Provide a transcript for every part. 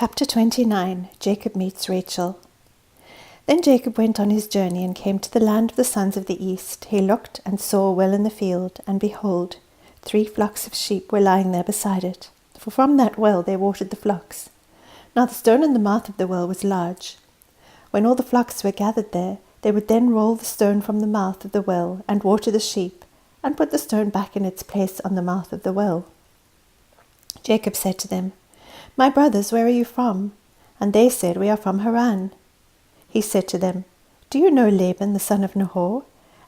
Chapter 29. Jacob meets Rachel. Then Jacob went on his journey and came to the land of the sons of the east. He looked and saw a well in the field, and behold, 3 flocks of sheep were lying there beside it. For from that well they watered the flocks. Now the stone in the mouth of the well was large. When all the flocks were gathered there, they would then roll the stone from the mouth of the well and water the sheep, and put the stone back in its place on the mouth of the well. Jacob said to them, "My brothers, where are you from?" And they said, "We are from Haran." He said to them, "Do you know Laban, the son of Nahor?"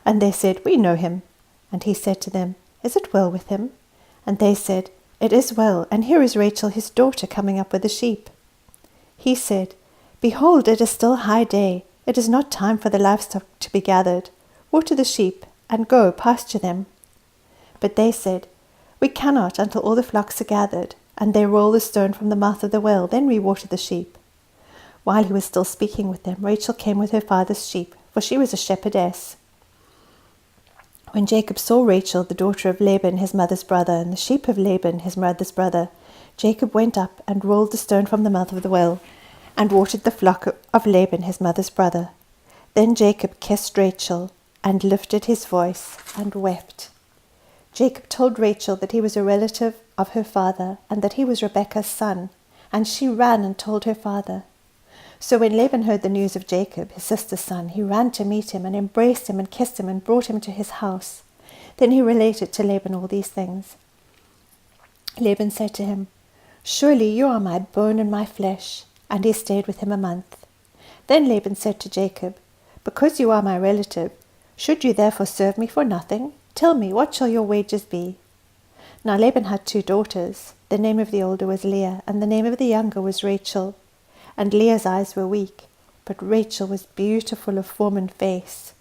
And they said, "We know him." And he said to them, "Is it well with him?" And they said, "It is well, and here is Rachel his daughter coming up with the sheep." He said, "Behold, it is still high day. It is not time for the livestock to be gathered. Water the sheep, and go pasture them." But they said, "We cannot until all the flocks are gathered, and they roll the stone from the mouth of the well, then we water the sheep." While he was still speaking with them, Rachel came with her father's sheep, for she was a shepherdess. When Jacob saw Rachel, the daughter of Laban his mother's brother, and the sheep of Laban his mother's brother, Jacob went up and rolled the stone from the mouth of the well, and watered the flock of Laban his mother's brother. Then Jacob kissed Rachel, and lifted his voice, and wept. Jacob told Rachel that he was a relative of her father, and that he was Rebekah's son, and she ran and told her father. So when Laban heard the news of Jacob, his sister's son, he ran to meet him, and embraced him, and kissed him, and brought him to his house. Then he related to Laban all these things. Laban said to him, "Surely you are my bone and my flesh." And he stayed with him a month. Then Laban said to Jacob, "Because you are my relative, should you therefore serve me for nothing? Tell me, what shall your wages be?" Now Laban had 2 daughters. The name of the older was Leah, and the name of the younger was Rachel. And Leah's eyes were weak, but Rachel was beautiful of form and face.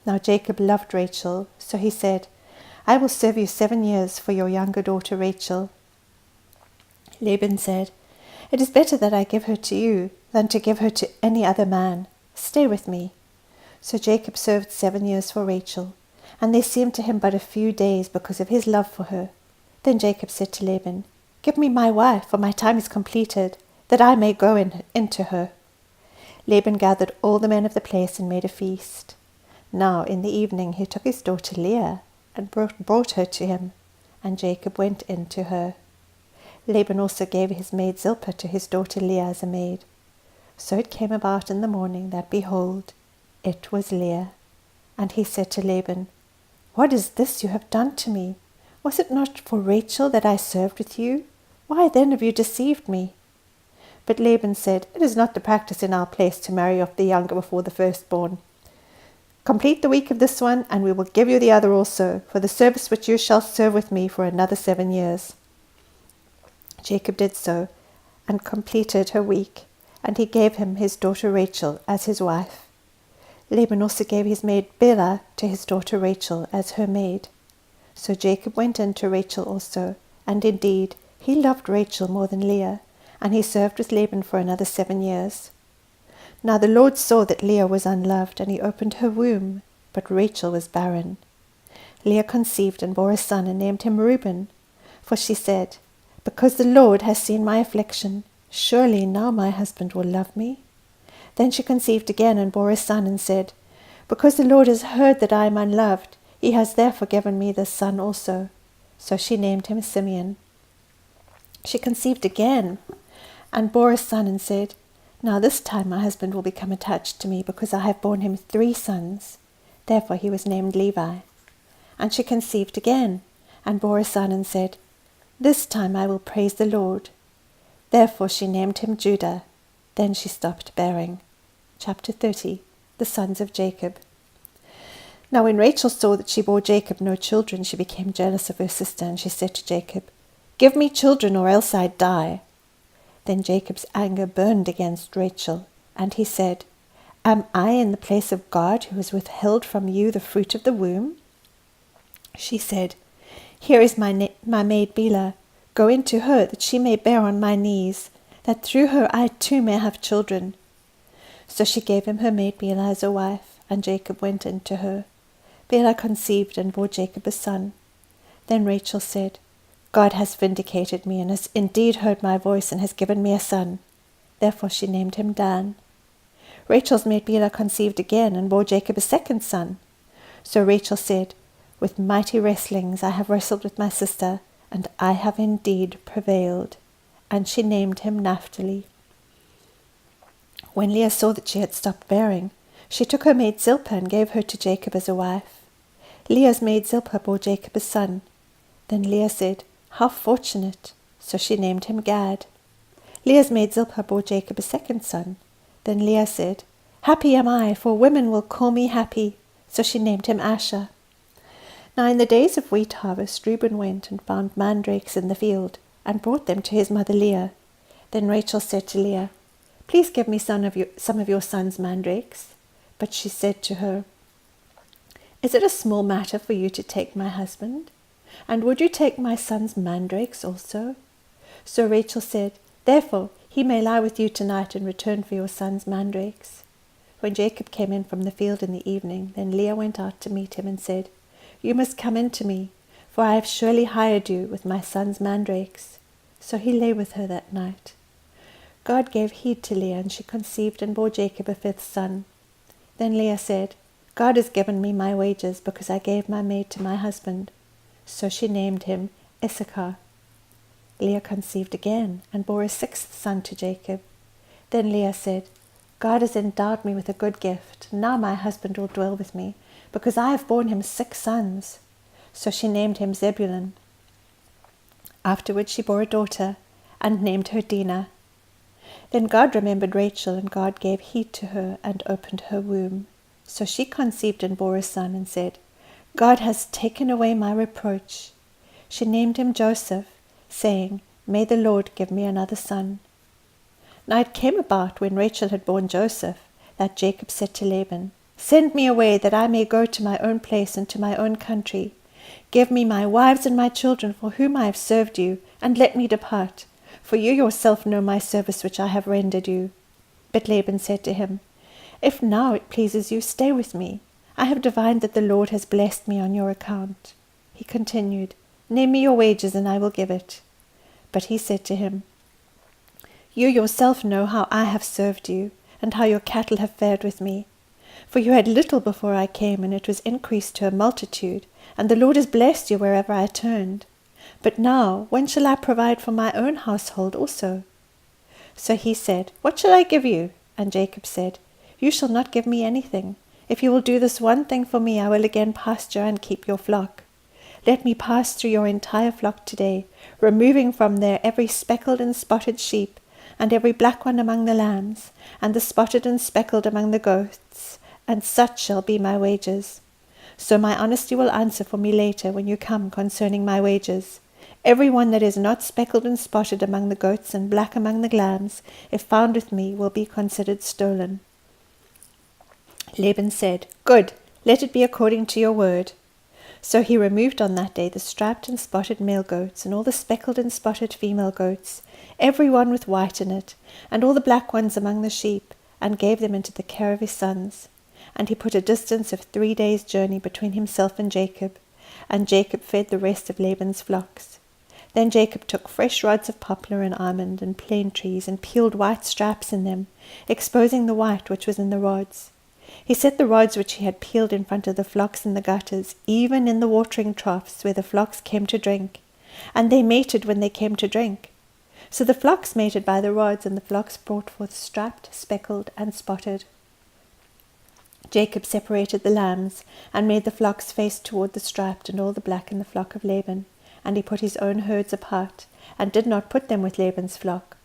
Now Jacob loved Rachel, so he said, "I will serve you 7 years for your younger daughter Rachel." Laban said, "It is better that I give her to you than to give her to any other man. Stay with me." So Jacob served 7 years for Rachel, and they seemed to him but a few days because of his love for her. Then Jacob said to Laban, "Give me my wife, for my time is completed, that I may go into her." Laban gathered all the men of the place and made a feast. Now in the evening he took his daughter Leah and brought her to him, and Jacob went in to her. Laban also gave his maid Zilpah to his daughter Leah as a maid. So it came about in the morning that, behold, it was Leah. And he said to Laban, "What is this you have done to me? Was it not for Rachel that I served with you? Why then have you deceived me?" But Laban said, "It is not the practice in our place to marry off the younger before the firstborn. Complete the week of this one, and we will give you the other also, for the service which you shall serve with me for another 7 years. Jacob did so, and completed her week, and he gave him his daughter Rachel as his wife. Laban also gave his maid Bilhah to his daughter Rachel as her maid. So Jacob went in to Rachel also, and indeed he loved Rachel more than Leah, and he served with Laban for another 7 years. Now the Lord saw that Leah was unloved, and he opened her womb, but Rachel was barren. Leah conceived and bore a son, and named him Reuben, for she said, "Because the Lord has seen my affliction, surely now my husband will love me." Then she conceived again and bore a son, and said, "Because the Lord has heard that I am unloved, he has therefore given me this son also." So she named him Simeon. She conceived again and bore a son, and said, "Now this time my husband will become attached to me, because I have borne him 3 sons. Therefore he was named Levi. And she conceived again and bore a son, and said, "This time I will praise the Lord." Therefore she named him Judah. Then she stopped bearing. Chapter 30. The sons of Jacob. Now when Rachel saw that she bore Jacob no children, she became jealous of her sister, and she said to Jacob, "Give me children, or else I die." Then Jacob's anger burned against Rachel, and he said, "Am I in the place of God, who has withheld from you the fruit of the womb?" She said, "Here is my maid Bilhah. Go in to her, that she may bear on my knees, that through her I too may have children." So she gave him her maid Bilhah as a wife, and Jacob went in to her. Bilhah conceived and bore Jacob a son. Then Rachel said, "God has vindicated me, and has indeed heard my voice, and has given me a son." Therefore she named him Dan. Rachel's maid Bilhah conceived again and bore Jacob a second son. So Rachel said, "With mighty wrestlings I have wrestled with my sister, and I have indeed prevailed." And she named him Naphtali. When Leah saw that she had stopped bearing, she took her maid Zilpah and gave her to Jacob as a wife. Leah's maid Zilpah bore Jacob a son. Then Leah said, "How fortunate!" So she named him Gad. Leah's maid Zilpah bore Jacob a second son. Then Leah said, "Happy am I, for women will call me happy." So she named him Asher. Now in the days of wheat harvest, Reuben went and found mandrakes in the field, and brought them to his mother Leah. Then Rachel said to Leah, "Please give me some of your son's mandrakes." But she said to her, "Is it a small matter for you to take my husband? And would you take my son's mandrakes also?" So Rachel said, "Therefore he may lie with you tonight in return for your son's mandrakes." When Jacob came in from the field in the evening, then Leah went out to meet him and said, "You must come in to me, for I have surely hired you with my son's mandrakes." So he lay with her that night. God gave heed to Leah, and she conceived and bore Jacob a fifth son. Then Leah said, "God has given me my wages, because I gave my maid to my husband." So she named him Issachar. Leah conceived again, and bore a sixth son to Jacob. Then Leah said, "God has endowed me with a good gift. Now my husband will dwell with me, because I have borne him 6 sons. So she named him Zebulun. Afterwards she bore a daughter, and named her Dinah. Then God remembered Rachel, and God gave heed to her, and opened her womb. So she conceived and bore a son, and said, "God has taken away my reproach." She named him Joseph, saying, "May the Lord give me another son." Now it came about, when Rachel had borne Joseph, that Jacob said to Laban, "Send me away, that I may go to my own place and to my own country. Give me my wives and my children, for whom I have served you, and let me depart. For you yourself know my service which I have rendered you." But Laban said to him, "If now it pleases you, stay with me. I have divined that the Lord has blessed me on your account." He continued, "Name me your wages, and I will give it." But he said to him, "You yourself know how I have served you, and how your cattle have fared with me. For you had little before I came, and it was increased to a multitude, and the Lord has blessed you wherever I turned. But now, when shall I provide for my own household also?" So he said, "What shall I give you?" And Jacob said, "You shall not give me anything. If you will do this one thing for me, I will again pasture and keep your flock. Let me pass through your entire flock today, removing from there every speckled and spotted sheep, and every black one among the lambs, and the spotted and speckled among the goats, and such shall be my wages. So my honesty will answer for me later when you come concerning my wages. Every one that is not speckled and spotted among the goats and black among the lambs, if found with me, will be considered stolen." Laban said, "Good, let it be according to your word." So he removed on that day the striped and spotted male goats, and all the speckled and spotted female goats, every one with white in it, and all the black ones among the sheep, and gave them into the care of his sons. And he put a distance of 3 days' journey between himself and Jacob fed the rest of Laban's flocks. Then Jacob took fresh rods of poplar and almond and plane trees, and peeled white straps in them, exposing the white which was in the rods. He set the rods which he had peeled in front of the flocks in the gutters, even in the watering troughs where the flocks came to drink, and they mated when they came to drink. So the flocks mated by the rods, and the flocks brought forth striped, speckled, and spotted. Jacob separated the lambs, and made the flocks face toward the striped and all the black in the flock of Laban, and he put his own herds apart, and did not put them with Laban's flock.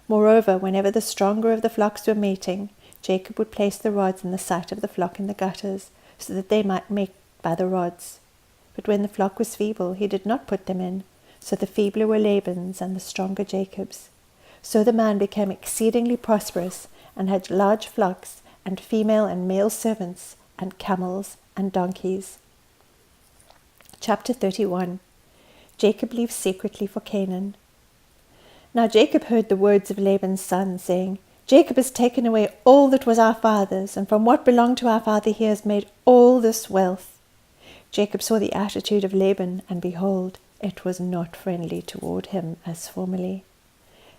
Moreover, whenever the stronger of the flocks were mating, Jacob would place the rods in the sight of the flock in the gutters, so that they might mate by the rods. But when the flock was feeble, he did not put them in, so the feebler were Laban's and the stronger Jacob's. So the man became exceedingly prosperous, and had large flocks, and female and male servants, and camels and donkeys. Chapter 31. Jacob leaves secretly for Canaan. Now Jacob heard the words of Laban's son, saying, "Jacob has taken away all that was our father's, and from what belonged to our father he has made all this wealth." Jacob saw the attitude of Laban, and behold, it was not friendly toward him as formerly.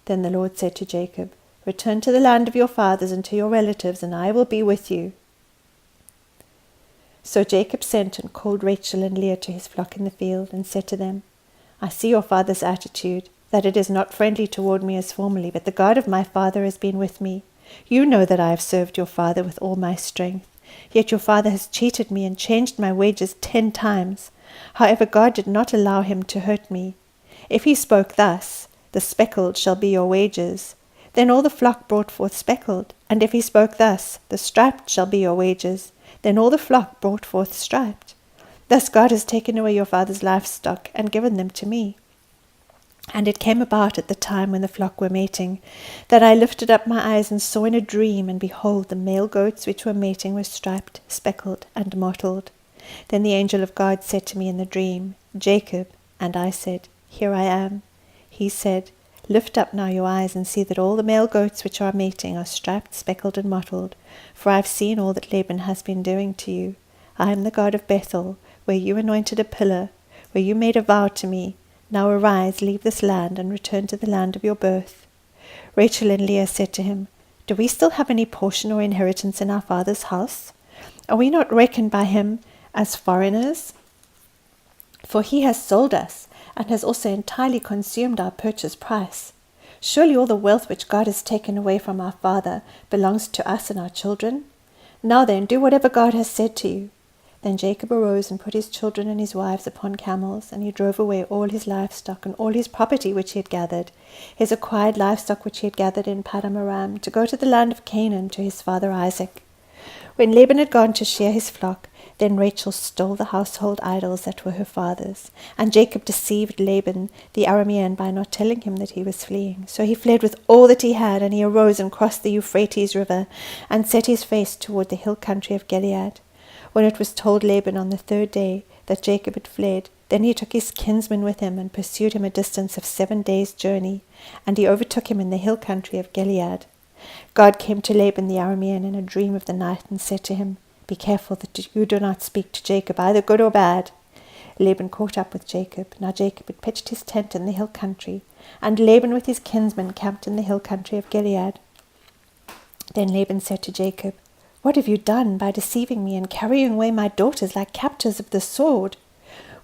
Then the Lord said to Jacob, Return to the land of your fathers and to your relatives, and I will be with you." So Jacob sent and called Rachel and Leah to his flock in the field, and said to them, "I see your father's attitude, that it is not friendly toward me as formerly, but the God of my father has been with me. You know that I have served your father with all my strength. Yet your father has cheated me and changed my wages 10 times. However, God did not allow him to hurt me. If he spoke thus, 'The speckled shall be your wages,' then all the flock brought forth speckled. And if he spoke thus, 'The striped shall be your wages,' then all the flock brought forth striped. Thus God has taken away your father's livestock and given them to me. And it came about at the time when the flock were mating, that I lifted up my eyes and saw in a dream, and behold, the male goats which were mating were striped, speckled, and mottled. Then the angel of God said to me in the dream, 'Jacob,' and I said, 'Here I am.' He said, 'Lift up now your eyes and see that all the male goats which are mating are striped, speckled, and mottled, for I have seen all that Laban has been doing to you. I am the God of Bethel, where you anointed a pillar, where you made a vow to me. Now arise, leave this land, and return to the land of your birth.' Rachel and Leah said to him, 'Do we still have any portion or inheritance in our father's house? Are we not reckoned by him as foreigners? For he has sold us, and has also entirely consumed our purchase price. Surely all the wealth which God has taken away from our father belongs to us and our children. Now then, do whatever God has said to you.' Then Jacob arose and put his children and his wives upon camels, and he drove away all his livestock and all his property which he had gathered, his acquired livestock which he had gathered in Paddan Aram, to go to the land of Canaan to his father Isaac. When Laban had gone to shear his flock, then Rachel stole the household idols that were her father's, and Jacob deceived Laban the Aramean by not telling him that he was fleeing. So he fled with all that he had, and he arose and crossed the Euphrates river, and set his face toward the hill country of Gilead. When it was told Laban on the 3rd day that Jacob had fled, then he took his kinsman with him, and pursued him a distance of 7 days' journey, and he overtook him in the hill country of Gilead. God came to Laban the Aramean in a dream of the night, and said to him, 'Be careful that you do not speak to Jacob, either good or bad.' Laban caught up with Jacob. Now Jacob had pitched his tent in the hill country, and Laban with his kinsmen camped in the hill country of Gilead. Then Laban said to Jacob, 'What have you done by deceiving me and carrying away my daughters like captives of the sword?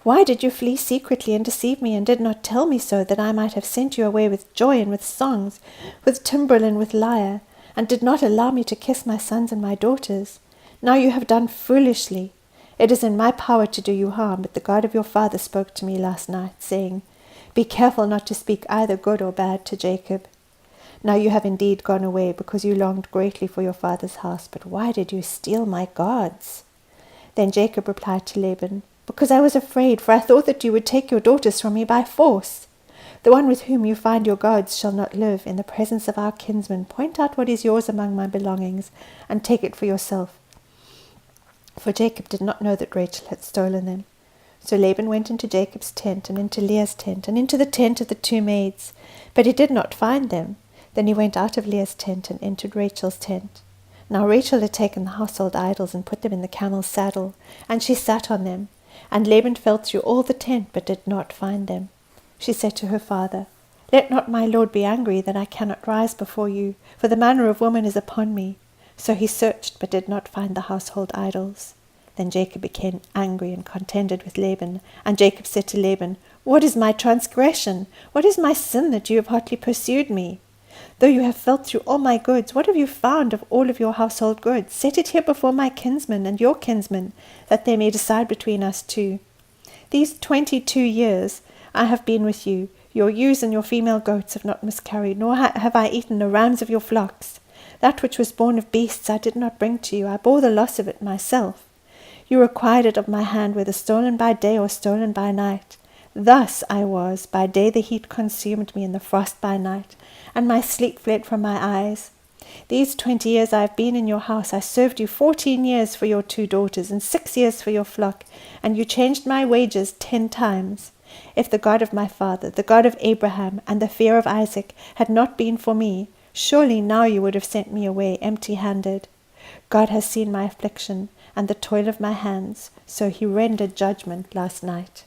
Why did you flee secretly and deceive me, and did not tell me so, that I might have sent you away with joy and with songs, with timbrel and with lyre, and did not allow me to kiss my sons and my daughters? Now you have done foolishly. It is in my power to do you harm, but the God of your father spoke to me last night, saying, Be careful not to speak either good or bad to Jacob. Now you have indeed gone away, because you longed greatly for your father's house, but why did you steal my gods?' Then Jacob replied to Laban, 'Because I was afraid, for I thought that you would take your daughters from me by force. The one with whom you find your gods shall not live. In the presence of our kinsmen, point out what is yours among my belongings, and take it for yourself.' For Jacob did not know that Rachel had stolen them. So Laban went into Jacob's tent, and into Leah's tent, and into the tent of the 2 maids, but he did not find them. Then he went out of Leah's tent and entered Rachel's tent. Now Rachel had taken the household idols and put them in the camel's saddle, and she sat on them. And Laban felt through all the tent, but did not find them. She said to her father, 'Let not my lord be angry that I cannot rise before you, for the manner of woman is upon me.' So he searched, but did not find the household idols. Then Jacob became angry and contended with Laban. And Jacob said to Laban, 'What is my transgression? What is my sin that you have hotly pursued me? Though you have felt through all my goods, what have you found of all of your household goods? Set it here before my kinsmen and your kinsmen, that they may decide between us 2. These 22 years I have been with you. Your ewes and your female goats have not miscarried, nor have I eaten the rams of your flocks. That which was born of beasts I did not bring to you. I bore the loss of it myself. You required it of my hand, whether stolen by day or stolen by night. Thus I was. By day the heat consumed me, and the frost by night, and my sleep fled from my eyes. These 20 years I have been in your house. I served you 14 years for your 2 daughters, and 6 years for your flock, and you changed my wages 10 times. If the God of my father, the God of Abraham, and the fear of Isaac had not been for me, surely now you would have sent me away empty-handed. God has seen my affliction and the toil of my hands, so he rendered judgment last night."